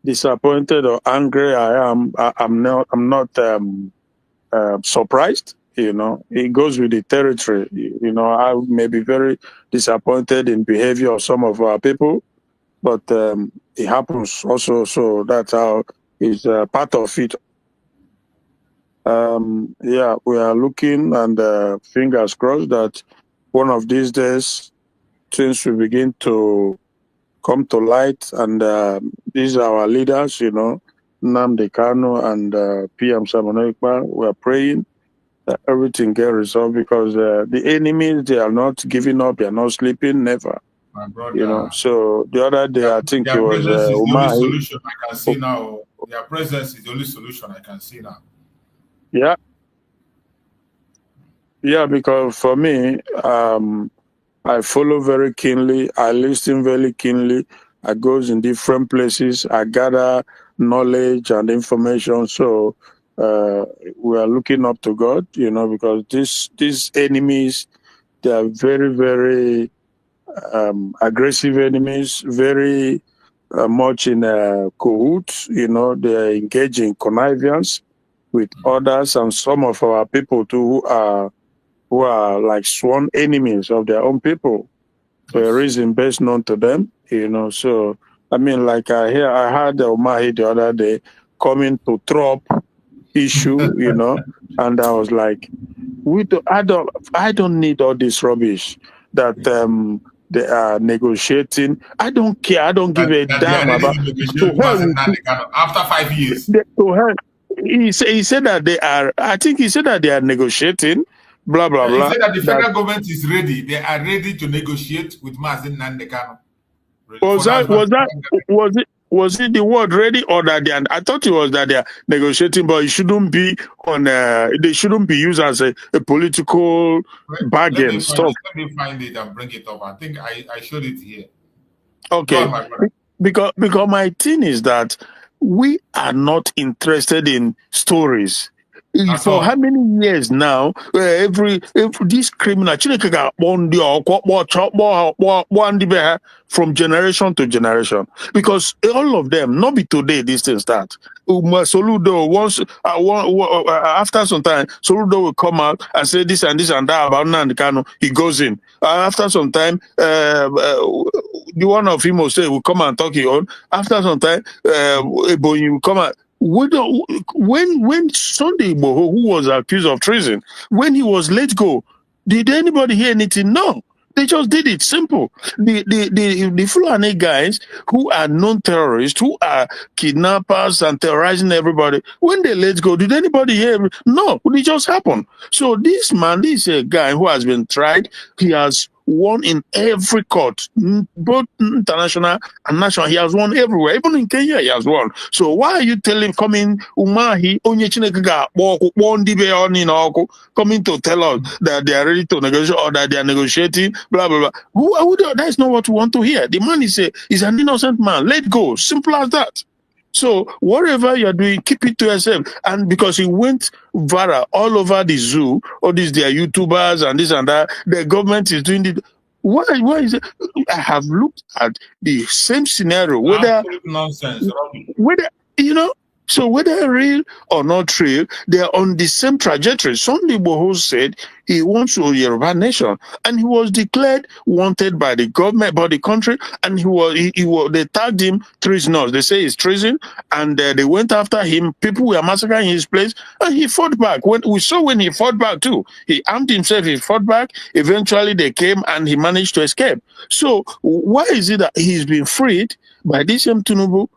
disappointed or angry I am, I'm not surprised. You know, it goes with the territory. You know, I may be very disappointed in behavior of some of our people, but it happens also. So that's how it's part of it. Yeah, we are looking and fingers crossed that one of these days things will begin to come to light, and these are our leaders, you know, Nnamdi Kanu and PM Samonoikpa. We are praying that everything get resolved, because the enemies, they are not giving up, they are not sleeping, never. My brother, you know. So the other day, I think it was presence is the only Umar. solution I can see now. Their presence is the only solution I can see now. Yeah. Yeah, because for me, I follow very keenly. I listen very keenly. I goes in different places. I gather knowledge and information. So we are looking up to God, you know, because these enemies, they are very, very aggressive enemies, very much in cahoots, you know. They are engaged in connivance with others, and some of our people too who are like sworn enemies of their own people for a reason best known to them, you know. So I mean, like I heard Omahi the other day coming to throw up issue, you know, and I was like, I don't need all this rubbish that they are negotiating. I don't care. I don't give a damn about. After 5 years, to hell. He said that they are. I think he said that they are negotiating. Blah blah blah. He said that the federal government is ready. They are ready to negotiate with Mazen Nandekano. Was it the word ready, or that they are, I thought it was that they are negotiating, but it shouldn't be on. They shouldn't be used as a political bargain stuff. Let me find it and bring it up. I think I showed it here. Okay, because my thing is that we are not interested in stories. For how many years now? Every this criminal from generation to generation, because all of them, not be today this thing start. Soludo once after some time, Soludo will come out and say this and this and that about Nnamdi Kanu. He goes in. After some time, the one of him will say will come and talk his own. After some time, Ebonyi will come out. When Sunday Igboho, who was accused of treason, when he was let go, did anybody hear anything? No. They just did it simple. The Fulani guys who are known terrorists, who are kidnappers and terrorizing everybody, when they let go, did anybody hear? No, it just happened. So this man, this is a guy who has been tried. He has won in every court, both international and national. He has won everywhere. Even in Kenya, he has won. So why are you telling, coming Umahi, coming to tell us that they are ready to negotiate or that they are negotiating, blah, blah, blah. That is not what we want to hear. The man is an innocent man. Let go. Simple as that. So whatever you're doing, keep it to yourself. And because he went viral all over the zoo, all these their YouTubers and this and that, the government is doing it. Why is it? I have looked at the same scenario, whether you know. So whether real or not real, they are on the same trajectory. Sunday Igboho said he wants a Yoruba nation, and he was declared wanted by the government, by the country, and they tagged him treasonous. They say he's treason, and they went after him. People were massacring his place, and he fought back. When he fought back too, he armed himself. He fought back. Eventually, they came, and he managed to escape. So why is it that he's been freed by this same Tinubu,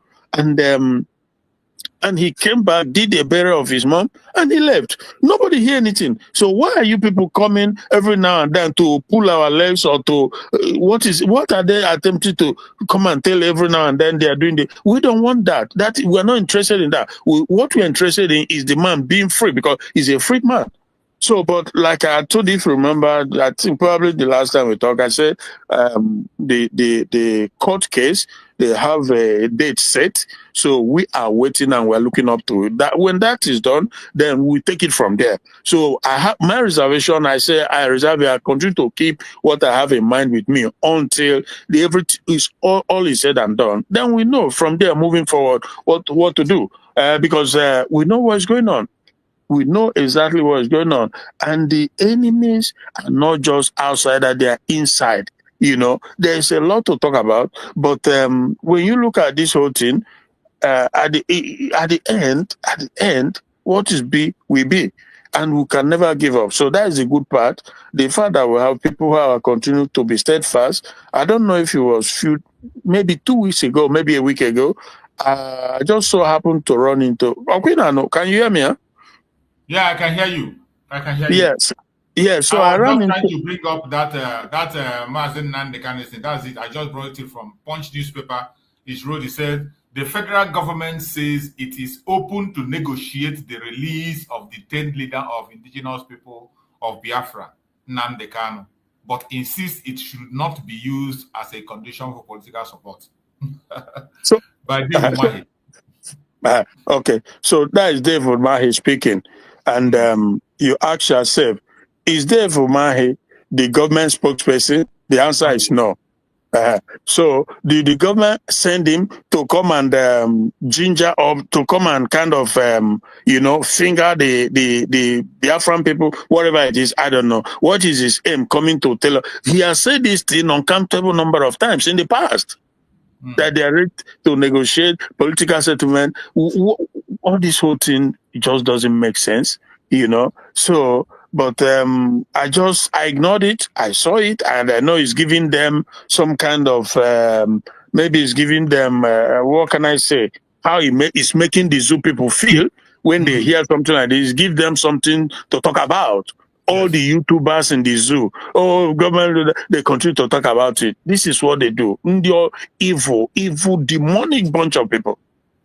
and he came back, did a burial of his mom, and he left? Nobody hear anything. So why are you people coming every now and then to pull our legs, or to what are they attempting to come and tell every now and then they are doing? We don't want that. That we're not interested in that. What we're interested in is the man being free, because he's a free man. So, but like I told you, if you remember, I think probably the last time we talked, I said the court case, they have a date set. So we are waiting and we're looking up to it. That when that is done, then we take it from there. So I have my reservation. I say I reserve it. I continue to keep what I have in mind with me until the everything is all is said and done. Then we know from there moving forward what to do. Because we know what's going on. We know exactly what is going on. And the enemies are not just outside, that they are inside. You know, there's a lot to talk about. But when you look at this whole thing, at the end, what is be will be. And we can never give up. So that is the good part. The fact that we have people who are continuing to be steadfast. I don't know if it was maybe 2 weeks ago, maybe a week ago. I just so happened to run into. Okwinano, can you hear me? Huh? Yeah, I can hear you. I can hear you. Yes. Yes. So I I was ran just trying into. to bring up that Mazen Nandekane thing. That's it. I just brought it from Punch newspaper. It wrote. It said the federal government says it is open to negotiate the release of the 10th leader of indigenous people of Biafra, Nandekano, but insists it should not be used as a condition for political support. So By David Mahi. okay. So that is David Mahi speaking, and you ask yourself, is David Mahi the government spokesperson? The answer is no. So did the government send him to come and ginger up, to come and kind of finger the Biafran people, whatever it is? I don't know. What is his aim coming to tell us? He has said this thing uncountable number of times in the past. That they are ready to negotiate political settlement. All this whole thing just doesn't make sense, you know. So, but I ignored it. I saw it, and I know it's giving them some kind of maybe it's giving them what can I say? How it's making the zoo people feel when they hear something like this. Give them something to talk about. All the YouTubers in the zoo, government, they continue to talk about it. This is what they do. They're evil, demonic bunch of people,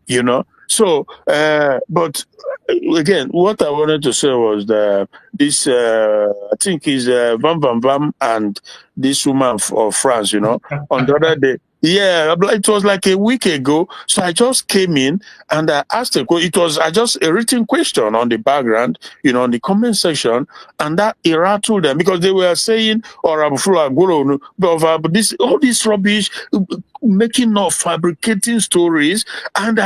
you know. So, but again, what I wanted to say was that this, I think, is Vam Vam Vam and this woman of France, you know, on the other day. Yeah, it was like a week ago. So I just came in and I asked a question. It was just a written question on the background, you know, on the comment section, and that it rattled them because they were saying, or this all this rubbish, making up, fabricating stories, and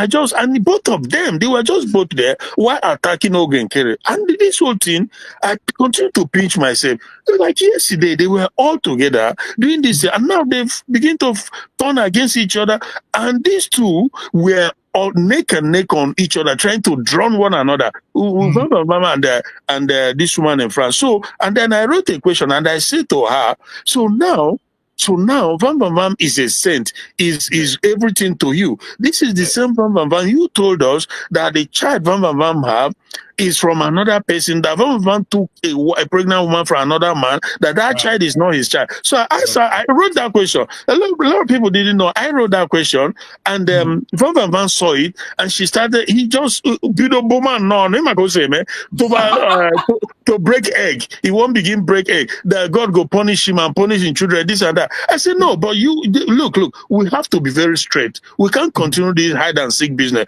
both of them, they were just both there while attacking Ogen Kere. And this whole thing, I continue to pinch myself. Like yesterday, they were all together doing this, and now they've begin to turn against each other. And these two were all neck and neck on each other, trying to drown one another. And this woman in France. So, and then I wrote a question and I said to her, so now, Vam Vam Vam is a saint, is everything to you. This is the same Vam Vam Vam you told us that the child Vam Vam Vam have is from another person. That Vam Vam Vam took a pregnant woman from another man. That child is not his child. So I asked her, I wrote that question. A lot of people didn't know. I wrote that question, and Vam Vam Vam saw it, and she started. He just to break egg. He won't begin break egg. That God go punish him and punish his children. This and that. I said no, but you look. We have to be very straight. We can't continue this hide and seek business.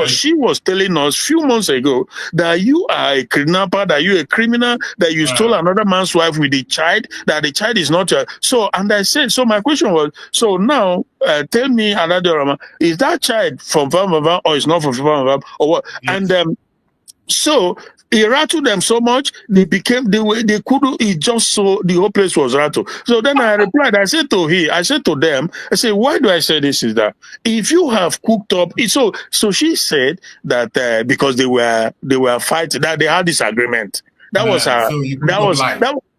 She was telling us few months ago that you are a kidnapper, that you are a criminal, that you stole another man's wife with the child, that the child is not your. So, and I said, so my question was, so now tell me, Aladorama, is that child from Vam Vam Vam or is not from Vam Vam Vam or what? Yes. And so it rattled them so much, they couldn't, it just so the whole place was rattled. So then I replied, I said to them, why do I say this is that? If you have cooked up, so she said that because they were fighting, that they had disagreement. That was her,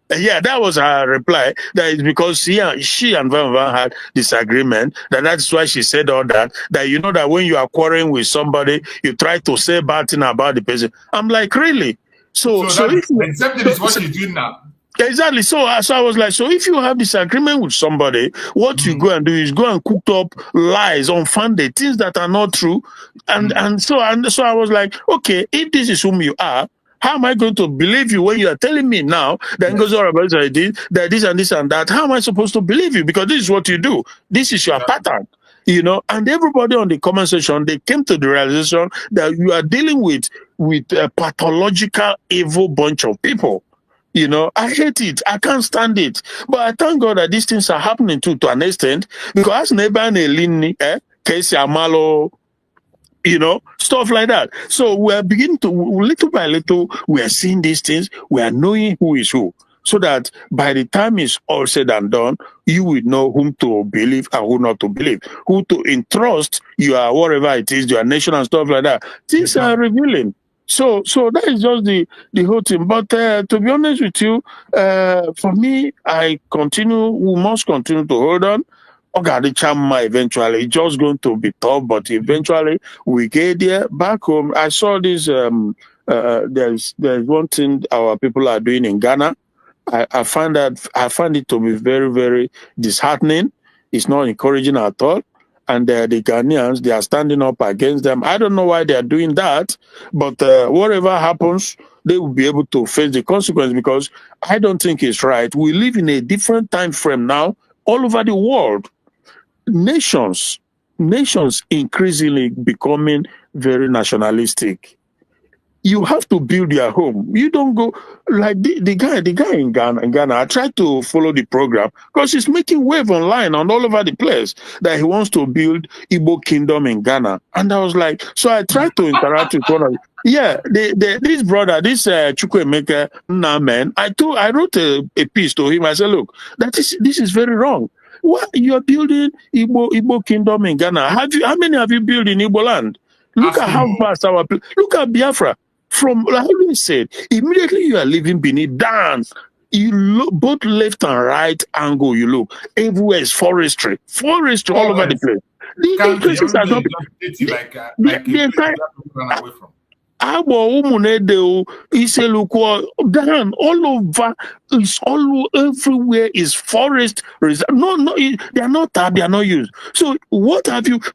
that was her reply. That is because she and Van Van had disagreement. That's why she said all that. That you know that when you are quarreling with somebody, you try to say bad thing about the person. I'm like, really? So accepting is what she's doing now. Exactly. So I was like, so if you have disagreement with somebody, what you go and do is go and cook up lies, unfounded things that are not true, and so I was like, okay, if this is whom you are, How am I going to believe you when you are telling me now that goes all about that this and this and that? How am I supposed to believe you? Because this is what you do. This is your pattern. You know, and everybody on the comment section, they came to the realization that you are dealing with a pathological, evil bunch of people. You know, I hate it. I can't stand it. But I thank God that these things are happening to an extent, because neighbor Casey Amalo, you know, stuff like that. So we're beginning to, little by little, we are seeing these things. We are knowing who is who, so that by the time it's all said and done, you will know whom to believe and who not to believe, who to entrust your whatever it is, your nation and stuff like that. Things are revealing. So that is just the whole thing. But to be honest with you, for me, we must continue to hold on. The Chamma eventually, it's just going to be tough, but eventually we get there. Back home, I saw this. There's one thing our people are doing in Ghana. I find it to be very, very disheartening. It's not encouraging at all. And the Ghanaians, they are standing up against them. I don't know why they are doing that, but whatever happens, they will be able to face the consequence, because I don't think it's right. We live in a different time frame now all over the world. Nations increasingly becoming very nationalistic. You have to build your home. You don't go like the guy in Ghana. I tried to follow the program because he's making wave online and all over the place that he wants to build Igbo kingdom in Ghana. And I was like, so I tried to interact with one of this brother, this Chukwemeka Namen. I wrote a piece to him. I said, look, this is very wrong. What you're building Igbo kingdom in Ghana? How many have you built in Igbo land? Look at how vast look at Biafra. From, like I always said, immediately you are leaving Benin, dance. You look both left and right angle. You look everywhere is forestry all over the place. These places are not away from. Down all over, it's all everywhere is forest. No, they are not used. So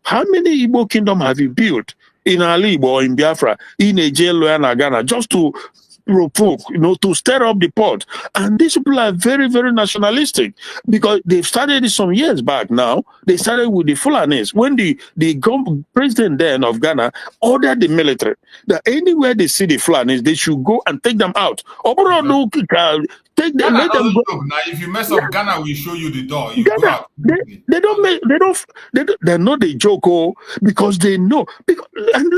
how many Igbo kingdom have you built in Ali or in Biafra, in Nigeria and Ghana, just to provoke, to stir up the pot? And these people are very, very nationalistic, because they've started it some years back now. They started with the Fulanis when the president then of Ghana ordered the military that anywhere they see the Fulanis, they should go and take them out. Take them, let them go. Now, if you mess up, Ghana will show you the door. You Ghana, go out. they're not the joke, because they know. And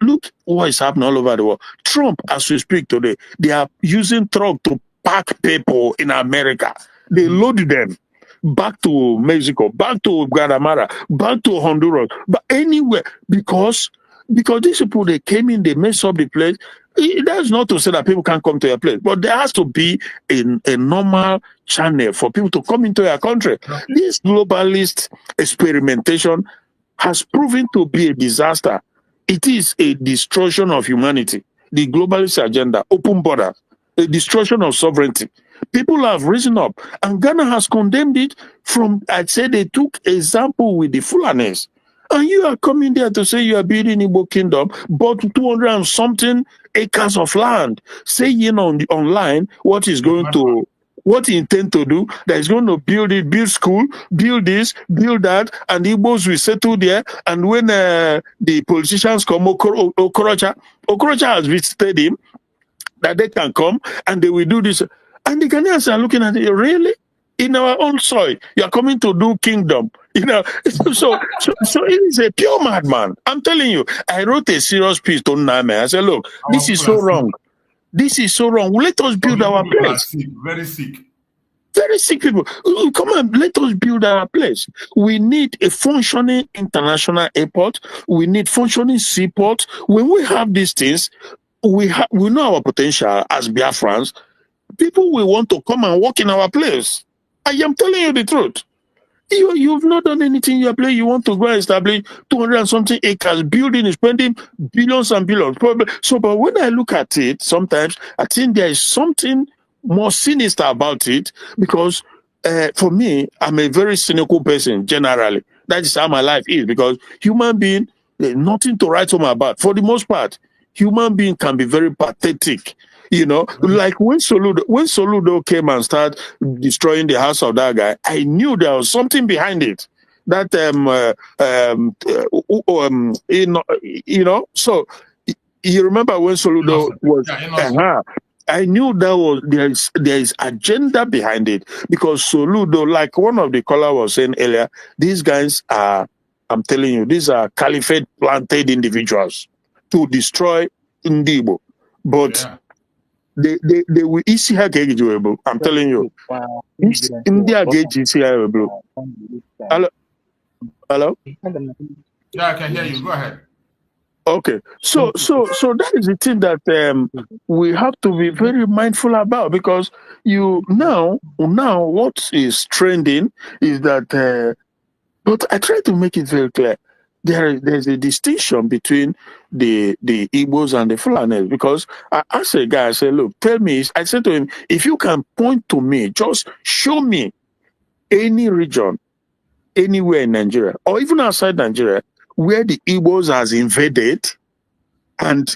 look what is happening all over the world. Trump, as we speak today, they are using truck to pack people in America. They load them back to Mexico, back to Guatemala, back to Honduras, but anywhere, because these people, they came in, they messed up the place. That's not to say that people can't come to your place, but there has to be a normal channel for people to come into your country. This globalist experimentation has proven to be a disaster. It is a destruction of humanity. The globalist agenda, open borders, a destruction of sovereignty. People have risen up, and Ghana has condemned it from, I'd say they took example with the Fulanis. And you are coming there to say you are building Igbo kingdom, but 200 and something acres of land, saying online what he intend to do, that he's going to build school, build this, build that, and Igbos will settle there. And when the politicians come, Okorocha has visited him, that they can come and they will do this. And the Ghanaians are looking at it, really? In our own soil, you are coming to do kingdom, So it is a pure madman. I'm telling you. I wrote a serious piece to Name. I said, look, this is so wrong. This is so wrong. Let us build our place. Very sick. Very sick people. Come on, let us build our place. We need a functioning international airport. We need functioning seaport. When we have these things, we know our potential as Biafrans. People will want to come and work in our place. I am telling you the truth. You've not done anything in your place. You want to go and establish 200 and something acres, building, spending billions and billions. So, but when I look at it, sometimes I think there is something more sinister about it, because for me, I'm a very cynical person generally. That is how my life is, because human being, there's nothing to write home about for the most part. human being can be very pathetic. You know, like when Soludo came and started destroying the house of that guy, I knew there was something behind it. That you know. So you remember when Soludo was? I knew that was there is agenda behind it, because Soludo, like one of the caller was saying earlier, these guys are, I'm telling you, these are caliphate planted individuals to destroy Ndibo, but they will easy her doable. I'm telling you, India gauge is here. Hello, hello. Yeah, I can hear you. Go ahead. Okay, so that is the thing that we have to be very mindful about, because you now what is trending is that. But I try to make it very clear. There's a distinction between the Igbos and the Fulanis, because I asked a guy, I said, look, tell me, I said to him, if you can point to me, just show me any region, anywhere in Nigeria, or even outside Nigeria, where the Igbos has invaded and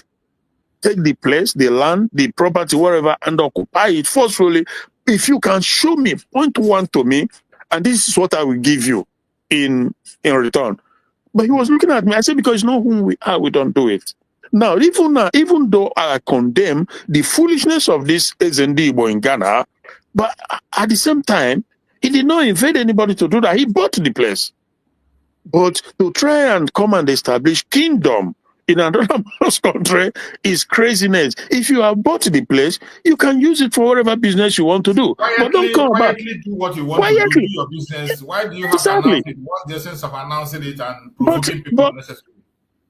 take the place, the land, the property, wherever, and occupy it forcefully. If you can show me, point one to me, and this is what I will give you in return. But he was looking at me. I said, because you know who we are, we don't do it. Now, even though I condemn the foolishness of this Ezendibo in Ghana, but at the same time, he did not invade anybody to do that. He bought the place. But to try and come and establish kingdom in another country is craziness. If you have bought the place, you can use it for whatever business you want to do. Quietly, but don't come back. Do what you want to do your business. Why do you have to announce it? What's the sense of announcing it and provoking people unnecessarily?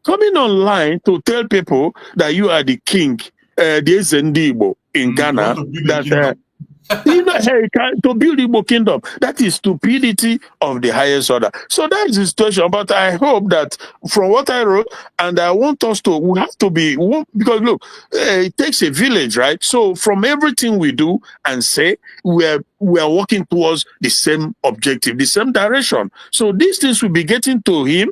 Coming online to tell people that you are the king, the Zendibo in Ghana, that you know, to build Igbo kingdom, that is stupidity of the highest order. So that is the situation. But I hope that from what I wrote, and I want us to, we have to be, because look, it takes a village, right? So from everything we do and say, we are working towards the same objective, the same direction. So these things will be getting to him,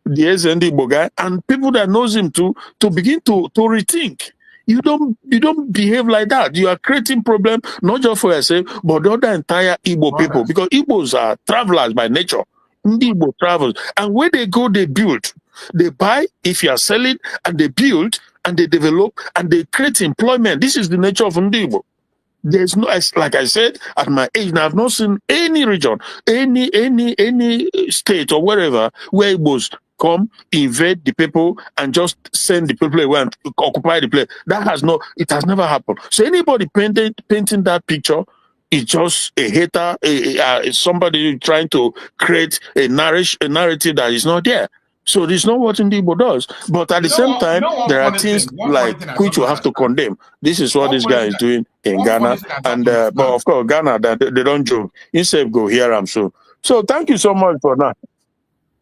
the Zendibo guy, and people that knows him to begin to rethink. You don't behave like that. You are creating problem not just for yourself, but the entire Igbo people, because Igbos are travelers by nature. Igbo travels, and where they go, they build, they buy. If you are selling, and they build, and they develop, and they create employment. This is the nature of Igbo. There's no, like I said, at my age, now I've not seen any region, any state or wherever where Igbos come, invade the people, and just send the people away and occupy the place. It has never happened. So anybody painting that picture is just a hater, somebody trying to create a narrative that is not there. So this is not what Igbo does. But at the same time, there are things like which you have to condemn. This is what this guy is doing in Ghana. And but of course, Ghana, they don't joke. Instead, go hear them. So thank you so much for that.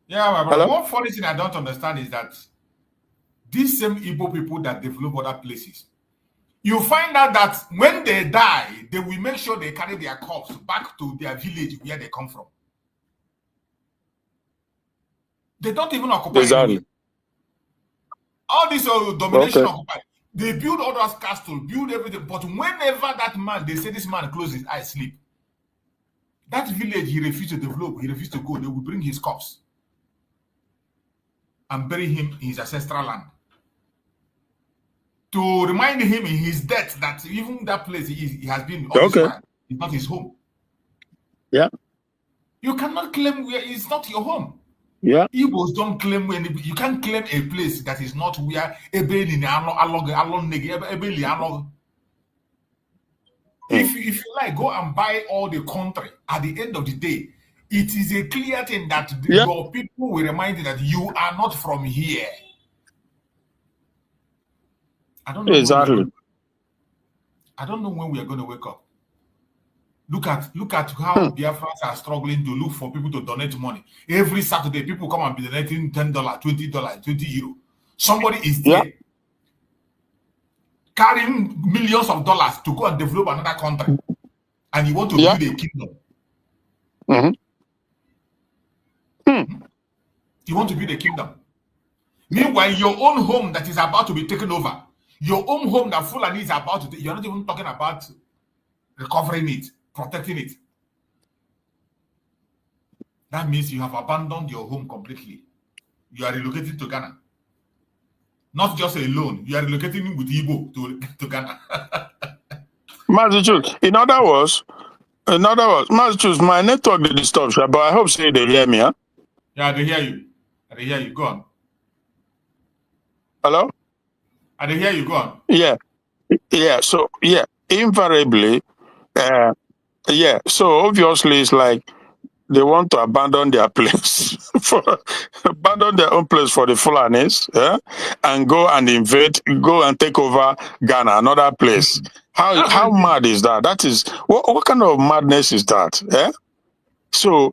Yeah, but one funny thing I don't understand is that these same Igbo people that develop other places, you find out that when they die, they will make sure they carry their corpse back to their village where they come from. They don't even occupy anywhere. All this domination occupy. They build all those castles, build everything. But whenever that man, they say this man closes his eyes, sleep. That village he refused to develop, he refused to go. They will bring his corpse and bury him in his ancestral land, to remind him in his death that even that place he has been occupied is not his home. Yeah. You cannot claim where it's not your home. Yeah. Igbos don't claim where you can't claim a place that is not where if you like, go and buy all the country. At the end of the day, it is a clear thing that your people will remind you that you are not from here. I don't know. Exactly. I don't know when we are going to wake up. Look at how Biafrans are struggling to look for people to donate money. Every Saturday, people come and be donating $10, $20, €20. Somebody is there carrying millions of dollars to go and develop another country, and you want to build a kingdom. You want to build a kingdom. Meanwhile, your own home that is about to be taken over, your own home that Fulani is about to take, you're not even talking about recovering it, protecting it. That means you have abandoned your home completely. You are relocating to Ghana. Not just alone, you are relocating with Igbo to Ghana. Massachusetts. In other words, Massachusetts, my network did stop, but I hope say they hear me. Huh? Yeah, they hear you. They hear you. Go on. Hello? They hear you. Go on. Yeah. Yeah. So yeah, invariably, yeah. So obviously it's like they want to abandon their place abandon their own place for the Fulanis, and go and take over Ghana, another place. How mad is that? That is what kind of madness is that? So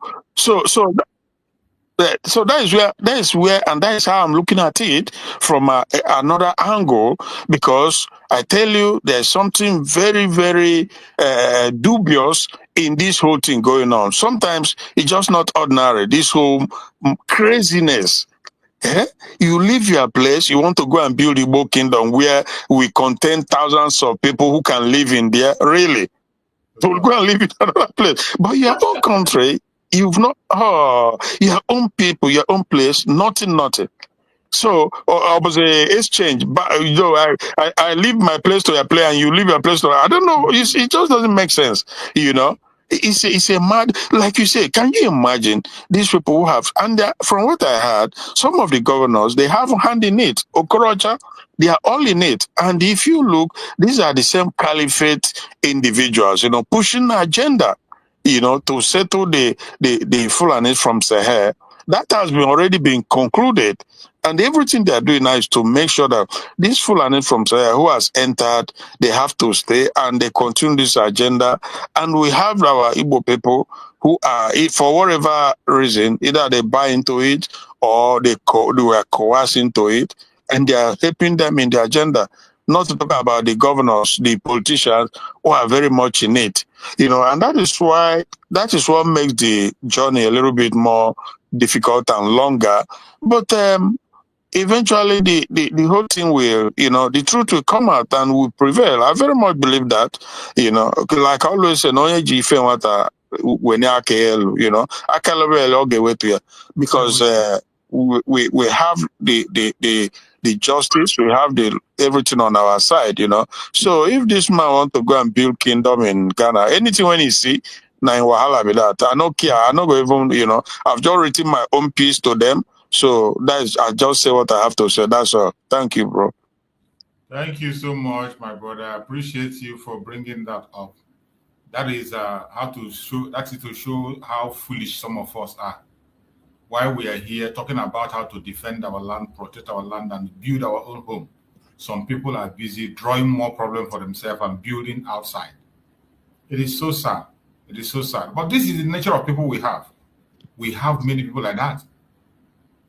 that is where, and that is how I'm looking at it from another angle, because I tell you, there's something very, very dubious in this whole thing going on. Sometimes it's just not ordinary. This whole craziness. You leave your place, you want to go and build Igbo kingdom where we contain thousands of people who can live in there. Really? So go and live in another place. But your own country, you've not, your own people, your own place, nothing. So I was a exchange, but I leave my place to your place and you leave your place to, I don't know, it just doesn't make sense, It's a mad, like you say. Can you imagine these people who have, and from what I heard, some of the governors, they have a hand in it. Okorocha, they are all in it. And if you look, these are the same caliphate individuals, pushing the agenda, to settle the Fulani from Sahel. That has already been concluded. And everything they are doing now is to make sure that these Fulani from Sahel who has entered, they have to stay and they continue this agenda. And we have our Igbo people who are, for whatever reason, either they buy into it or they were coerced into it, and they are helping them in the agenda. Not to talk about the governors, the politicians who are very much in it, and that is what makes the journey a little bit more difficult and longer. But eventually the whole thing will, the truth will come out and will prevail. I very much believe that, like I always say, no, when I because we have the justice, we have everything on our side, So if this man want to go and build kingdom in Ghana, anything when he see, now in Wahala be that. I don't care. I not even, I've just written my own piece to them. So I just say what I have to say. That's all. Thank you, bro. Thank you so much, my brother. I appreciate you for bringing that up. That is to show how foolish some of us are. Why we are here talking about how to defend our land, protect our land, and build our own home. Some people are busy drawing more problem for themselves and building outside. It is so sad. It is so sad. But this is the nature of people we have. We have many people like that.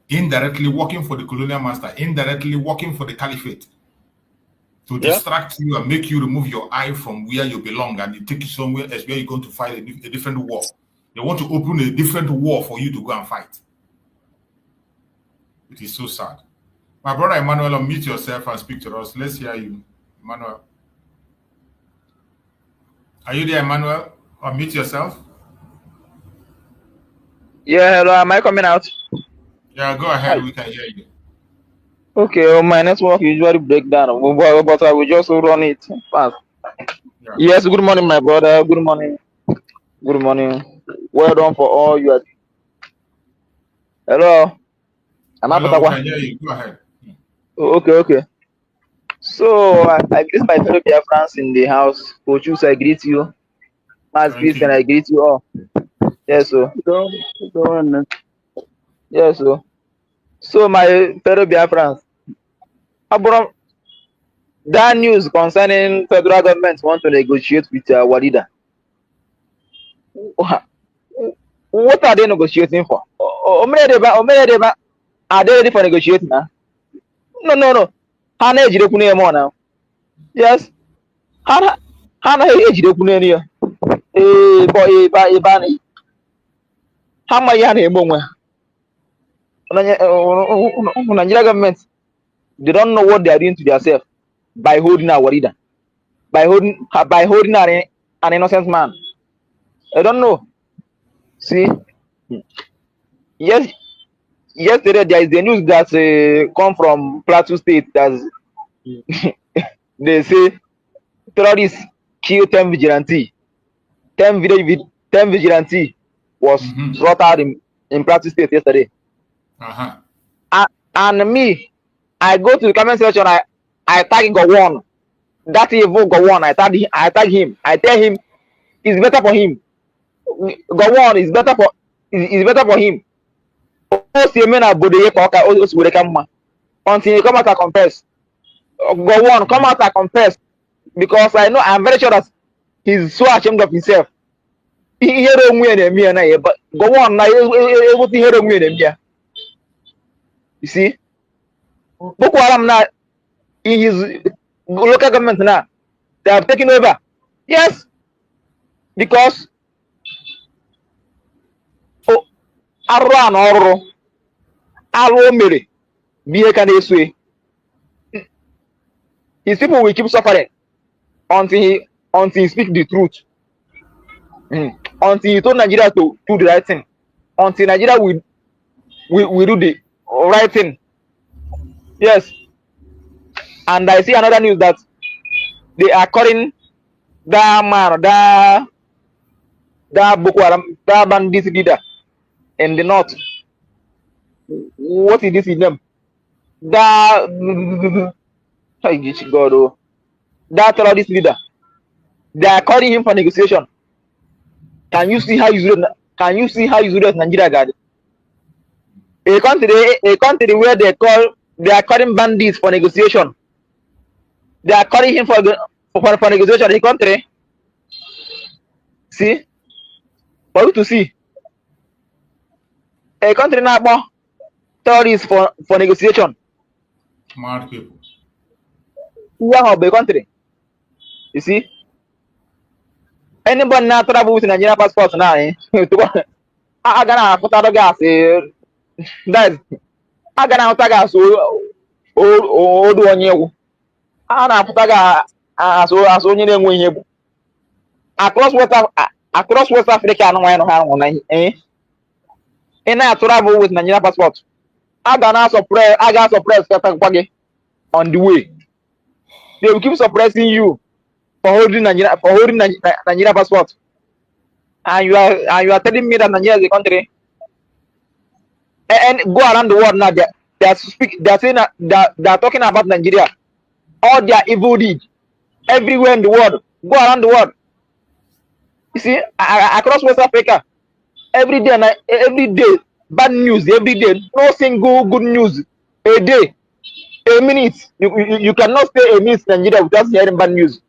Indirectly working for the colonial master, indirectly working for the caliphate to distract you and make you remove your eye from where you belong and you take you somewhere else where you're going to fight a different war. They want to open a different war for you to go and fight. It is so sad. My brother Emmanuel, unmute yourself and speak to us. Let's hear you, Emmanuel. Are you there, Emmanuel? Unmute yourself. Yeah, hello. Am I coming out? Yeah, go ahead. We can hear you. Okay, my network usually break down, but I will just run it fast. Yeah. Yes, good morning, my brother. Good morning. Good morning. Well done for all you are doing. Hello. Hello, we can hear you. Go ahead. Okay. So I greet my fellow Biafrans in the house. Coach, I greet you. Mass Christian, I greet you all. Yes, sir. Go on. Yes, sir. So my fellow Biafrans, that news concerning federal government want to negotiate with our leader. What are they negotiating for? Are they ready for negotiating now? No. Hana ejidekune mo now. Yes. Hana ejidekune ni. Boy, Hama ya na egbo nwe. Nigeria government, they don't know what they are doing to themselves by holding our leader, by holding an innocent man. I don't know. See, yes, yesterday there is the news that come from Plateau State that they say terrorists kill 10 vigilante. 10 vigilante was slaughtered in Plateau State yesterday. And me, I go to the comment section, I tag Gowon. That evil Gowon, I tag him. I tell him it's better for him. Gowon is better for him. Until he come out and confess. Gowon, come out and confess. Because I'm very sure that he's so ashamed of himself. He don't win me, but Gowon now able to win him. You see? Boko Haram now, in his local government now, they have taken over. Yes, because Arro Mere, his people will keep suffering until he speak the truth. Until he told Nigeria to do the right thing. Until Nigeria will do the right thing. Yes. And I see another news that they are calling that man, that Boko Haram, that bandit leader in the north. What is this in them? That terrorist leader. They are calling him for negotiation. Can you see how you do Nigeria guard? A country where they are calling bandits for negotiation. They are calling him for negotiation. A country. See? For you to see. A country now terrorists for negotiation. Smart people. Yeah, of the country. You see? Anybody now travel with Nigeria passport now, I gonna put out gas. That's I gonna put gas. Old 1 year. I put gas as only them when you across West Africa. No, I know how and I travel with Nigeria passport. I got suppress on the way. They will keep suppressing you for holding Nigeria passport. And you are telling me that Nigeria is a country. And go around the world now. They are saying that they are talking about Nigeria. All their evil deeds everywhere in the world. Go around the world. You see, across West Africa, every day, bad news every day. No single good news a day, a minute. You cannot stay a minute in Nigeria without hearing bad news,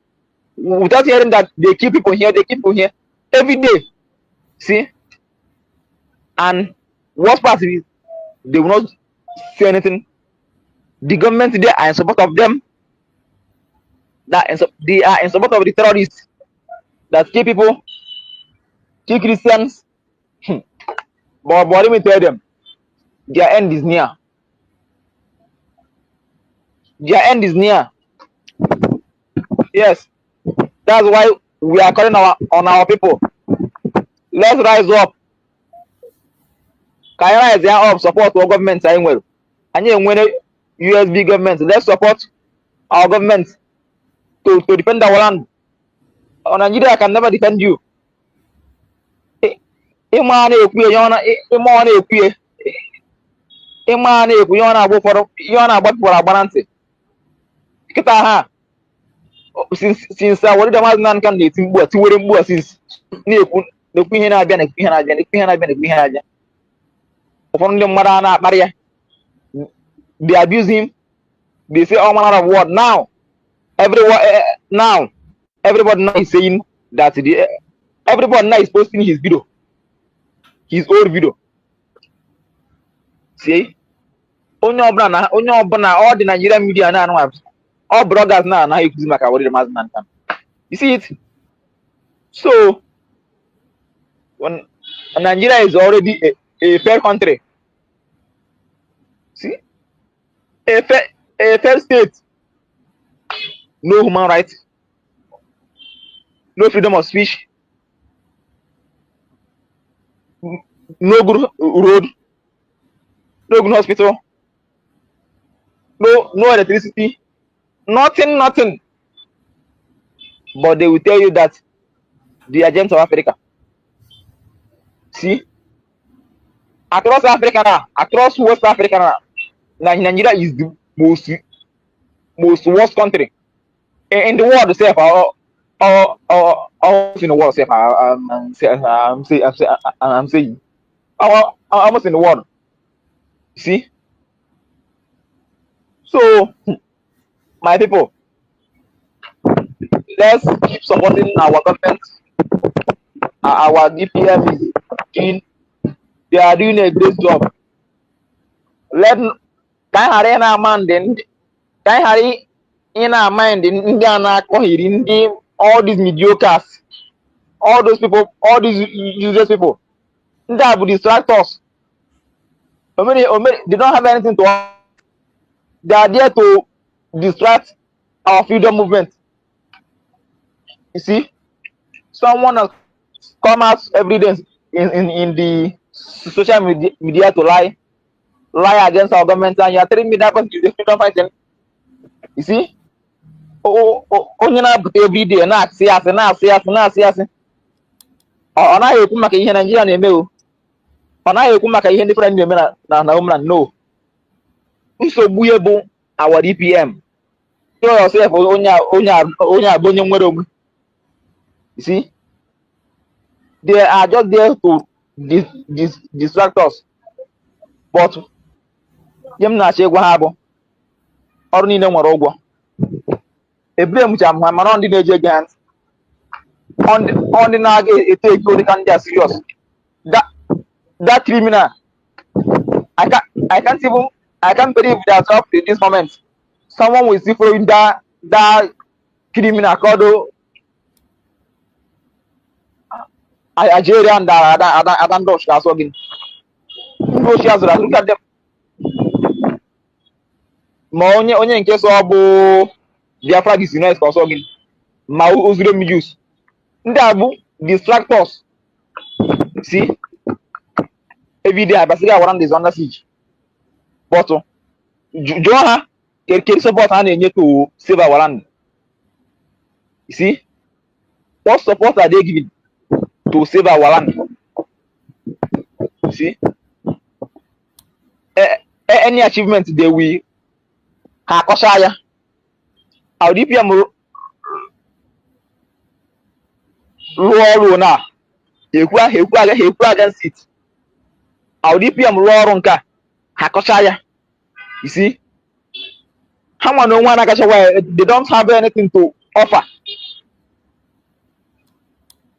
without hearing that they keep people here, every day. See, and worst part is they will not say anything. The government today are in support of them. They are in support of the terrorists that kill people, kill Christians. But let me tell them, their end is near. Their end is near. Yes, that's why we are calling on our people. Let's rise up. Can you rise up? Support our government saying well. And you when USB government, let's support our government to defend our land. Nigeria can never defend you. Imane ekwu yona agbo for yona agbapụrụ agbarantị kita ha since awori da maznan kan na-eti mgbu tiwere mgbu since na-ekwu ihe na-abịa ụfọdụ ndị mmadụ na-akparị ya. They abuse him. They say all manner of word. Now everybody now is saying that everybody now is posting his video, his old video. See, onye ọbụla all the Nigerian media now, all bloggers now use maka awori the maznan kan. You see it? So when Nigeria is already a fair country, See, a fair state, no human rights, no freedom of speech, no good road, no good hospital, no electricity, nothing. But they will tell you that the agents of Africa. See, across Africa now, across West Africa now, Nigeria is the most worst country in the world. Self, in the world. Self, I'm saying, almost in the world. See, so my people, let's keep supporting our government. Our DPM is doing, they are doing a great job. Let can hari na man then can hari in our mind in Indiana all these mediocres, all those people, all these useless people that will distract us. They don't have anything to, they are there to distract our freedom movement. You see, someone has come out every day in the social media to lie against our government, and you are telling me that person is a freedom fighter. You see, onye na-apụta every day na-asị asị ọ naghị ekwu maka ihe Nigeria na-eme o, ọ naghị ekwu maka ihe ndị friend na-eme na homeland. No, nsogbu ya bụ our DPM. Show yourself onye abụ onye nwere onwe. You see, they are just there to distract us. But yem na-achọ ịgwa ha bụ ọrụ niile nwere ụgwọ. Ebere mụcha m ha mana ndị na-eje ege ha ntị, ndị na-aga eto ego dị ka ndị a serious. That criminal, I can't believe that up to this moment someone will still following that criminal called Nigeria and Adandosh as well. Look at them. Ma onye nke so bụ Biafra is nice also again. Ma uzure mi use. Ndị abu distractors. See, every day I basically around this under siege. But Joha can support and enye to save our land. You see, what support are they giving to save our land? You see, any achievement they will Hakoshaya. Our DPM Runa, Hekwa against it. Our DPM Ronka, Hakoshaya. You see, how no one they don't have anything to offer.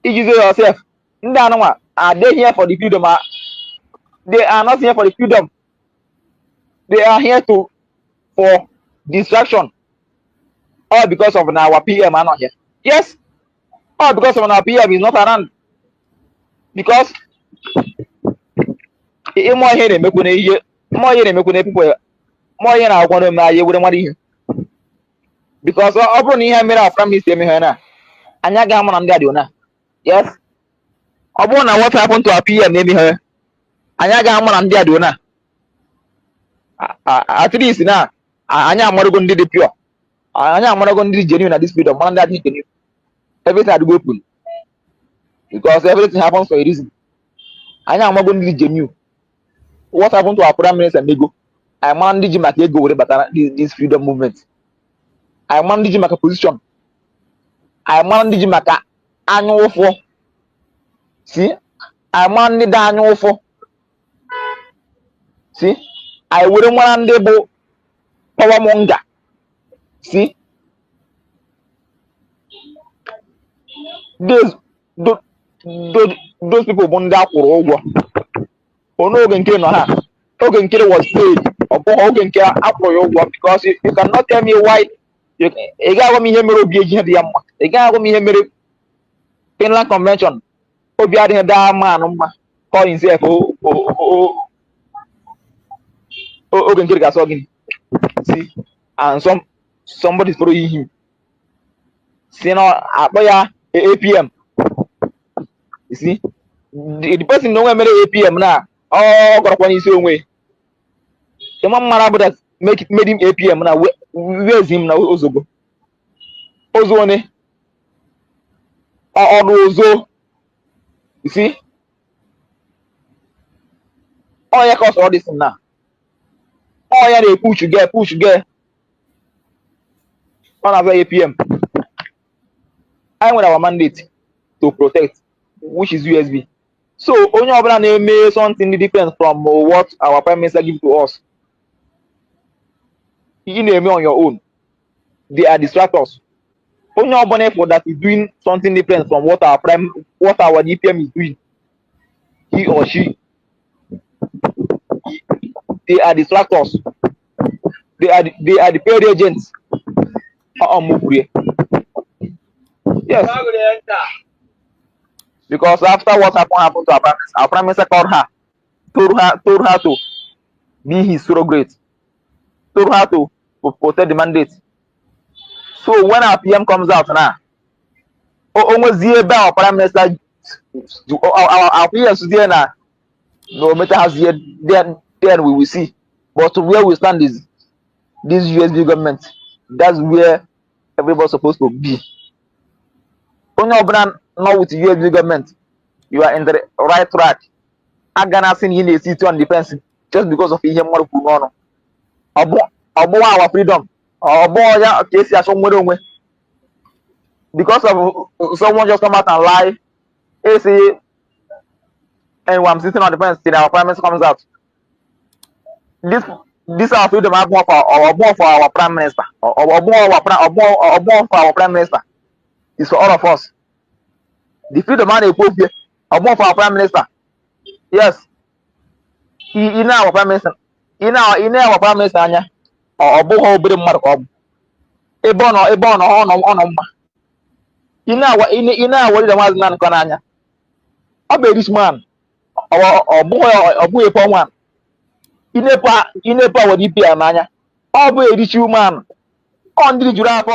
You yourself, are they here for the freedom? They are not here for the freedom. They are here for distraction. All because of our PM are not here. Yes, all because of our PM is not around. Because more here than people, more here I want to wouldn't want to hear. Because open here made from his semi here now. And I got on Gadiona. Yes, I wonder what happened to our PM maybe her. And I got on Gadiona. At least now, I am not going to do the pure. I am not going to do genuine at this speed of man that he can do. Everything had to go pull. Because everything happens for a reason. I am not going to do genuine. What happened to our prime minister and Nego? I am not going to go with this freedom movement. I am not going to make a position. I am not going to make an annual for. See, I am not going to annual for. See, I wouldn't want to do power monger. See, those people won't that for over. Oh no, Ogen Killer was paid. Or Ogen Killer after your work because you cannot tell me why you got me here, the guy with me here, Finland Convention. Obiadi da man, calling himself Okay, see, and somebody's following him. See now, at 8 p.m. You see, the person no made 8 p.m. now. Oh, got one his own way. The man that made him 8 p.m. now. Where's him now? Ozogo. Ozone. Or Ozo. You see? Oh, yeah, cause all this now. Oh, yeah, they push you get. On 8 p.m. I want our mandate to protect, which is USB. So, only of them may something different from what our prime minister give to us. You name on your own. They are distractors. Only of them that is doing something different from what our DPM is doing. He or she. They are distractors. They are the paid agents. Yes. Because after what happened to our prime minister called her, told her to be his surrogate, told her to protect the mandate. So when our PM comes out now, almost our prime minister, our PM is there now. No matter how then we will see. But where we stand is this USB government. That's where everybody's supposed to be. Only now with the USB government, you are in the right track. I'm gonna send you a seat on defense just because of him. Our freedom. Because of someone just come out and lie. They say, and I'm sitting on the fence till our prime minister comes out. This our freedom are more for our prime minister, or more for our prime minister. It's for all of us. The freedom man they put here, or more for our prime minister. Yes. In our prime minister, in our prime minister, anya, or more bit of mark. Ebon on. In our what the was nan kananya. A rich man, or boy or boy upon one. In a power DP amanya. Or boy rich man. On the giraffe.